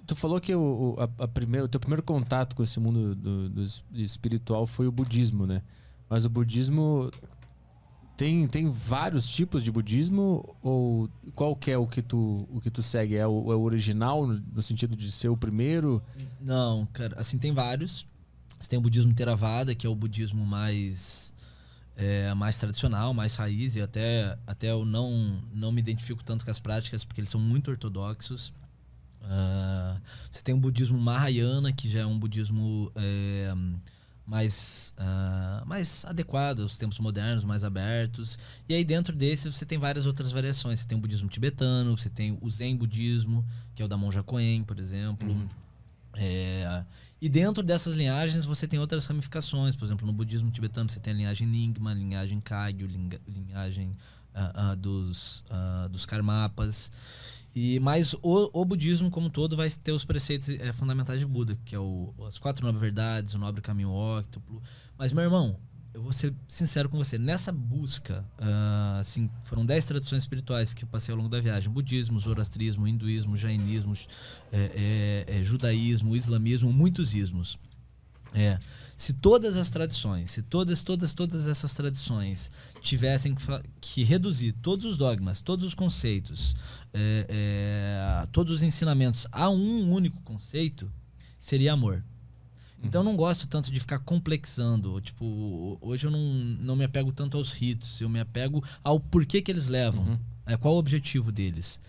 Tu falou que o teu primeiro contato com esse mundo do espiritual foi o budismo, né? Mas o budismo tem vários tipos de budismo? Ou qual que é o que tu segue? É o original, no sentido de ser o primeiro? Não, cara, assim, tem vários. Você tem o budismo Theravada, que é o budismo mais tradicional, mais raiz, e até eu não me identifico tanto com as práticas, porque eles são muito ortodoxos. Você tem o budismo Mahayana, que já é um budismo mais adequado aos tempos modernos, mais abertos. E aí dentro desse você tem várias outras variações. Você tem o budismo tibetano, você tem o Zen budismo, que é o da monja Coen, por exemplo. E dentro dessas linhagens você tem outras ramificações. Por exemplo, no budismo tibetano você tem a linhagem Nyingma, a linhagem Kagyu, linhagem dos Karmapas. Mas o budismo como um todo vai ter os preceitos fundamentais de Buda, que é as 4 nobres verdades, o nobre caminho óctuplo. Mas, meu irmão, eu vou ser sincero com você, nessa busca, assim, foram 10 tradições espirituais que eu passei ao longo da viagem: budismo, zoroastrismo, hinduísmo, jainismo, judaísmo, islamismo, muitos ismos. Se todas as tradições, se todas essas tradições tivessem que reduzir todos os dogmas, todos os conceitos, todos os ensinamentos a um único conceito, seria amor. Então eu não gosto tanto de ficar complexando. Tipo, hoje eu não me apego tanto aos ritos, eu me apego ao porquê que eles levam, qual o objetivo deles.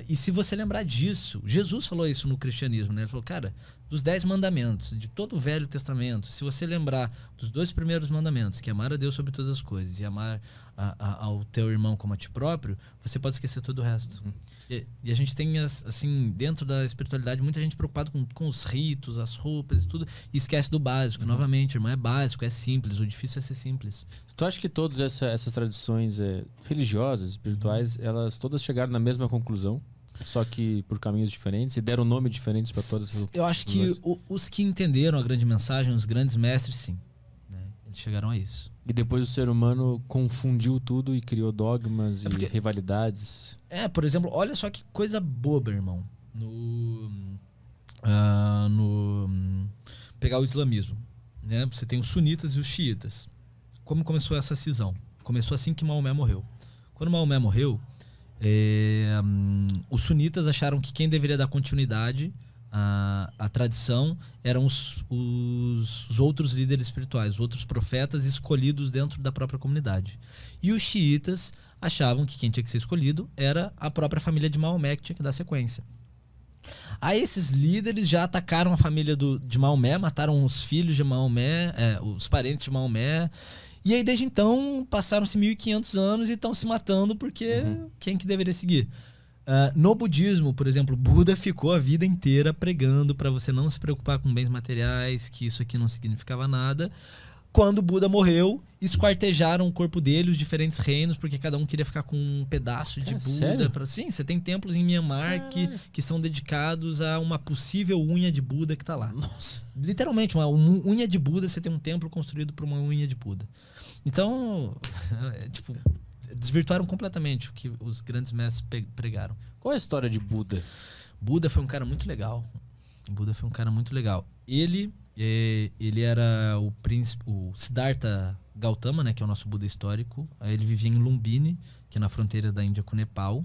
E se você lembrar disso, Jesus falou isso no cristianismo, né? Ele falou, cara, dos 10 mandamentos, de todo o Velho Testamento, se você lembrar dos 2 primeiros mandamentos, que é amar a Deus sobre todas as coisas e amar ao teu irmão como a ti próprio, você pode esquecer todo o resto. E a gente tem, assim, dentro da espiritualidade, muita gente preocupada com os ritos, as roupas e tudo, e esquece do básico. Novamente, irmão, é básico, é simples, o difícil é ser simples. Tu acha que todas essas tradições religiosas, espirituais, elas todas chegaram na mesma conclusão? Só que por caminhos diferentes e deram nome diferentes para todas? Eu acho que os que entenderam a grande mensagem, os grandes mestres, sim, né? Eles chegaram a isso. E depois o ser humano confundiu tudo e criou dogmas e rivalidades. Por exemplo, olha só que coisa boba, irmão. Pegar o islamismo, né? Você tem os sunitas e os xiitas. Como começou essa cisão? Começou assim que Maomé morreu. Quando Maomé morreu, os sunitas acharam que quem deveria dar continuidade à tradição eram os outros líderes espirituais, os outros profetas escolhidos dentro da própria comunidade. E os xiitas achavam que quem tinha que ser escolhido era a própria família de Maomé, que tinha que dar sequência. Aí esses líderes já atacaram a família de Maomé, mataram os filhos de Maomé, os parentes de Maomé. E aí, desde então, passaram-se 1500 anos e estão se matando porque quem que deveria seguir? No budismo, por exemplo, Buda ficou a vida inteira pregando para você não se preocupar com bens materiais, que isso aqui não significava nada. Quando Buda morreu, esquartejaram o corpo dele, os diferentes reinos, porque cada um queria ficar com um pedaço de Buda. Sério? Sim, você tem templos em Myanmar que são dedicados a uma possível unha de Buda que tá lá. Nossa. Literalmente, uma unha de Buda, você tem um templo construído por uma unha de Buda. Então, desvirtuaram completamente o que os grandes mestres pregaram. Qual é a história de Buda? Buda foi um cara muito legal. Ele era o príncipe, o Siddhartha Gautama, né, que é o nosso Buda histórico. Ele vivia em Lumbini, que é na fronteira da Índia com o Nepal,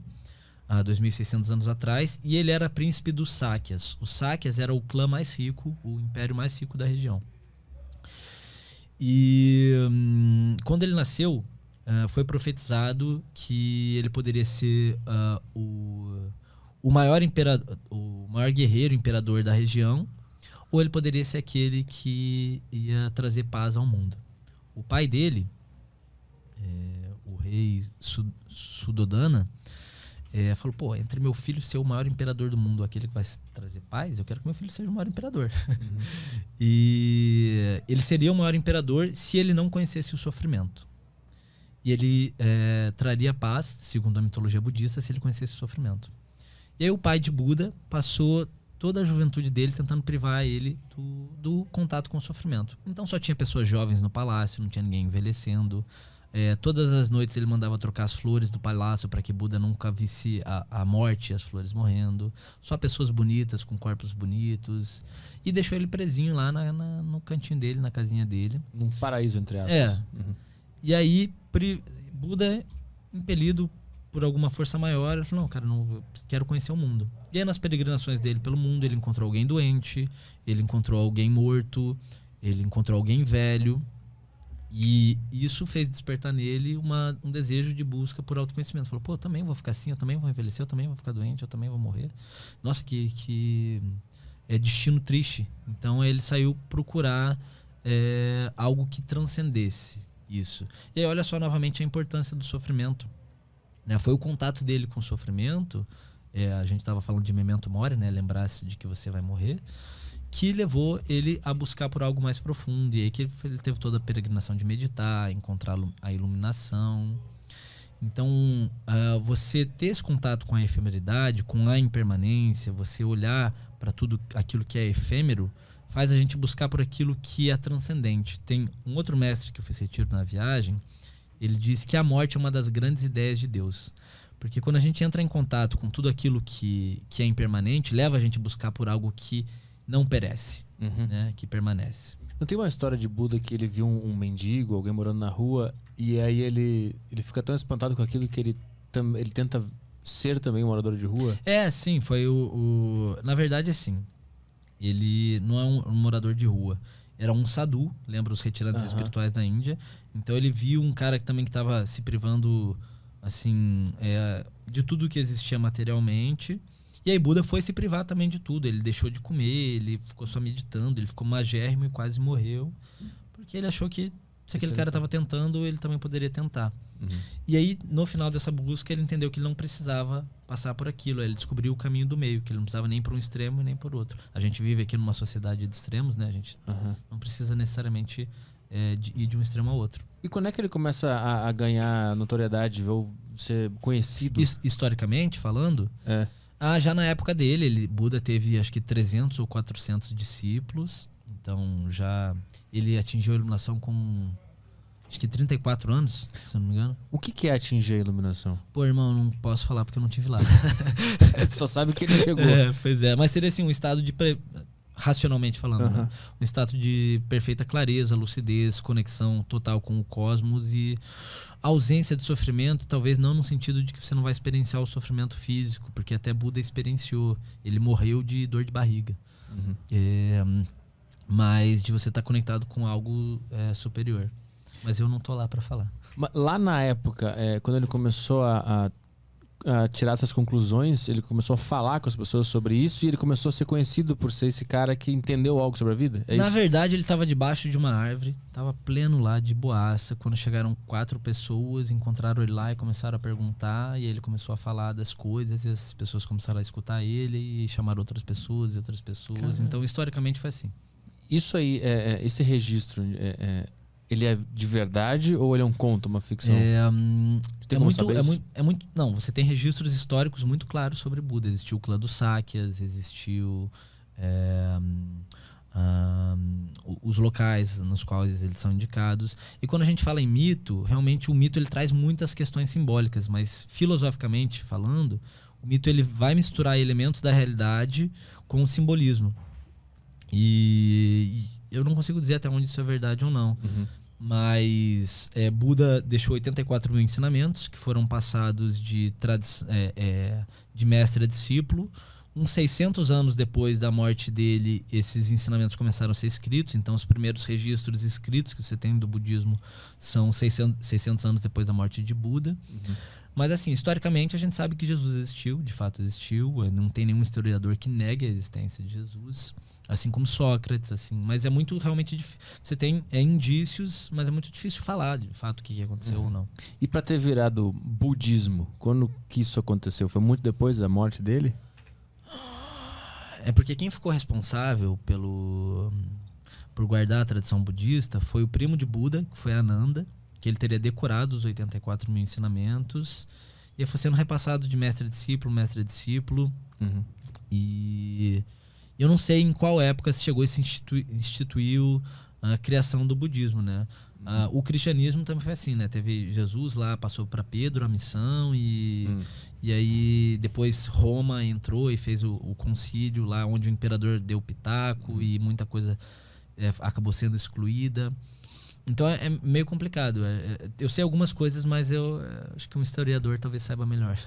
há 2.600 anos atrás. E ele era príncipe dos Sákyas. Os Sákyas era o clã mais rico, o império mais rico da região. E quando ele nasceu, foi profetizado que ele poderia ser o maior guerreiro, imperador da região, ou ele poderia ser aquele que ia trazer paz ao mundo. O pai dele, o rei Suddhodana, falou, entre meu filho ser o maior imperador do mundo, aquele que vai trazer paz, eu quero que meu filho seja o maior imperador. E ele seria o maior imperador se ele não conhecesse o sofrimento. E ele traria paz, segundo a mitologia budista, se ele conhecesse o sofrimento. E aí o pai de Buda passou toda a juventude dele tentando privar ele do contato com o sofrimento. Então só tinha pessoas jovens no palácio, não tinha ninguém envelhecendo. Todas as noites ele mandava trocar as flores do palácio para que Buda nunca visse a morte e as flores morrendo. Só pessoas bonitas, com corpos bonitos. E deixou ele presinho lá no cantinho dele, na casinha dele. Num paraíso, entre aspas. E aí, Buda, impelido por alguma força maior, ele falou, não, cara, não quero conhecer o mundo. E aí, nas peregrinações dele pelo mundo, ele encontrou alguém doente, ele encontrou alguém morto, ele encontrou alguém velho. E isso fez despertar nele um desejo de busca por autoconhecimento. Falou, pô, eu também vou ficar assim, eu também vou envelhecer, eu também vou ficar doente, eu também vou morrer. Nossa, que destino triste. Então ele saiu procurar algo que transcendesse isso. E aí olha só novamente a importância do sofrimento. Foi o contato dele com o sofrimento, a gente estava falando de memento mori, né? Lembrar-se de que você vai morrer, que levou ele a buscar por algo mais profundo. E aí que ele teve toda a peregrinação de meditar, encontrar a iluminação. Então, você ter esse contato com a efemeridade, com a impermanência, você olhar para tudo aquilo que é efêmero, faz a gente buscar por aquilo que é transcendente. Tem um outro mestre que eu fiz retiro na viagem, ele diz que a morte é uma das grandes ideias de Deus. Porque quando a gente entra em contato com tudo aquilo que é impermanente, leva a gente a buscar por algo que não perece, né? Que permanece. Não tem uma história de Buda que ele viu um mendigo, alguém morando na rua, e aí ele fica tão espantado com aquilo que ele tenta ser também um morador de rua? Sim, foi na verdade, assim, ele não é um morador de rua. Era um sadhu, lembra os retirantes espirituais da Índia. Então ele viu um cara que estava se privando assim, de tudo que existia materialmente. E aí Buda foi se privar também de tudo. Ele deixou de comer, ele ficou só meditando, ele ficou magérrimo e quase morreu. Porque ele achou que se aquele cara estava tentando, ele também poderia tentar. E aí, no final dessa busca, ele entendeu que ele não precisava passar por aquilo. Ele descobriu o caminho do meio, que ele não precisava nem para um extremo e nem para o outro. A gente vive aqui numa sociedade de extremos, né? A gente não precisa necessariamente ir de um extremo ao outro. E quando é que ele começa a ganhar notoriedade ou ser conhecido? Historicamente falando, já na época dele, Buda teve acho que 300 ou 400 discípulos. Então já ele atingiu a iluminação com acho que 34 anos, se não me engano. O que é atingir a iluminação? Pô, irmão, não posso falar porque eu não tive lá. Só sabe que ele chegou. Pois é. Mas seria assim, um estado de... racionalmente falando, né? Um estado de perfeita clareza, lucidez, conexão total com o cosmos e ausência de sofrimento, talvez não no sentido de que você não vai experienciar o sofrimento físico, porque até Buda experienciou. Ele morreu de dor de barriga. Mas de você estar conectado com algo superior. Mas eu não tô lá para falar. Lá na época, quando ele começou a tirar essas conclusões, ele começou a falar com as pessoas sobre isso e ele começou a ser conhecido por ser esse cara que entendeu algo sobre a vida? Na verdade, ele estava debaixo de uma árvore, estava pleno lá, de boaça, quando chegaram 4 pessoas, encontraram ele lá e começaram a perguntar, e ele começou a falar das coisas, e as pessoas começaram a escutar ele e chamaram outras pessoas e outras pessoas. Caramba. Então, historicamente, foi assim. Isso aí, esse registro... ele é de verdade ou ele é um conto, uma ficção? Não, você tem registros históricos muito claros sobre Buda. Existiu o clã dos Sákyas, existiu os locais nos quais eles são indicados. E quando a gente fala em mito, realmente o mito ele traz muitas questões simbólicas, mas filosoficamente falando, o mito ele vai misturar elementos da realidade com o simbolismo. E eu não consigo dizer até onde isso é verdade ou não. Mas Buda deixou 84 mil ensinamentos que foram passados de mestre a discípulo. Uns 600 anos depois da morte dele, esses ensinamentos começaram a ser escritos. Então, os primeiros registros escritos que você tem do budismo são 600 anos depois da morte de Buda. Mas, assim, historicamente, a gente sabe que Jesus existiu, de fato existiu. Não tem nenhum historiador que negue a existência de Jesus. Assim como Sócrates, assim. Mas é muito realmente difícil. Você tem indícios, mas é muito difícil falar de fato o que aconteceu ou não. E para ter virado budismo, quando que isso aconteceu? Foi muito depois da morte dele? É porque quem ficou responsável por guardar a tradição budista foi o primo de Buda, que foi Ananda, que ele teria decorado os 84 mil ensinamentos. E foi sendo repassado de mestre a discípulo. E eu não sei em qual época se chegou e se instituiu a criação do budismo, né? O cristianismo também foi assim, né? Teve Jesus lá, passou para Pedro a missão e aí depois Roma entrou e fez o concílio lá onde o imperador deu pitaco e muita coisa acabou sendo excluída. Então é meio complicado. Eu sei algumas coisas, mas eu acho que um historiador talvez saiba melhor.